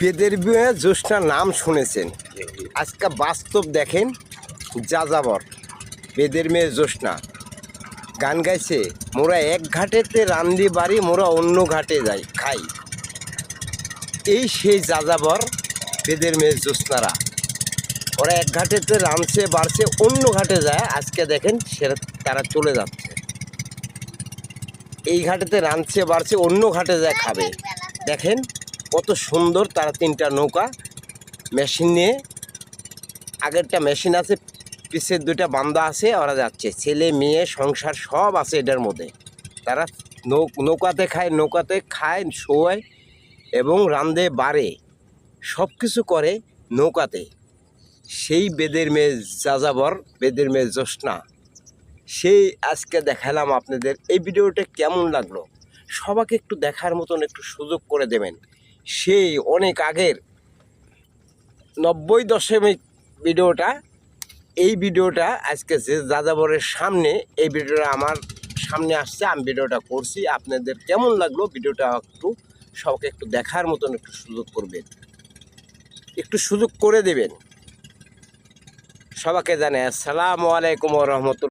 বেদের বিয়ে জ্যোৎস্নার নাম শুনেছেন, আজকে বাস্তব দেখেন। যাযাবর বেদের মেয়ে জ্যোৎস্না গান গাইছে, মোরা এক ঘাটেতে রান্দি বাড়ি, মোরা অন্য ঘাটে যাই খাই। এই সেই যাযাবর বেদের মেয়ে জ্যোৎস্নারা, ওরা এক ঘাটেতে রাঁধছে বাড়ছে, অন্য ঘাটে যায়। আজকে দেখেন সেটা তারা চলে যাচ্ছে। এই ঘাটেতে রাঁধছে বাড়ছে, অন্য ঘাটে যায় খাবে। দেখেন কত সুন্দর। তারা তিনটা নৌকা মেশিন নিয়ে, আগেরটা মেশিন আছে, পিছের দুইটা বান্দা আছে, ওরা যাচ্ছে। ছেলে মেয়ে সংসার সব আছে এটার মধ্যে। তারা নৌকাতে খায় শোয় এবং রাঁধে বাড়ে, সব কিছু করে নৌকাতে। সেই বেদের মেয়ে যাযাবর, বেদের মেয়ে জ্যোৎস্না, সেই আজকে দেখালাম আপনাদের। এই ভিডিওটা কেমন লাগলো সবাইকে একটু দেখার মতন একটু সুযোগ করে দেবেন। সেই অনেক আগের 90 দশমিক ভিডিওটা, এই ভিডিওটা আজকে যে যাযাবরের সামনে, এই ভিডিওটা আমার সামনে আসছে, আমি ভিডিওটা করছি। আপনাদের কেমন লাগলো ভিডিওটা একটু সবাইকে একটু দেখার মতন একটু সুযোগ করবেন, একটু সুযোগ করে দেবেন। সবাইকে জানাই আসসালামু আলাইকুম ওয়া রাহমাতুল্লাহ।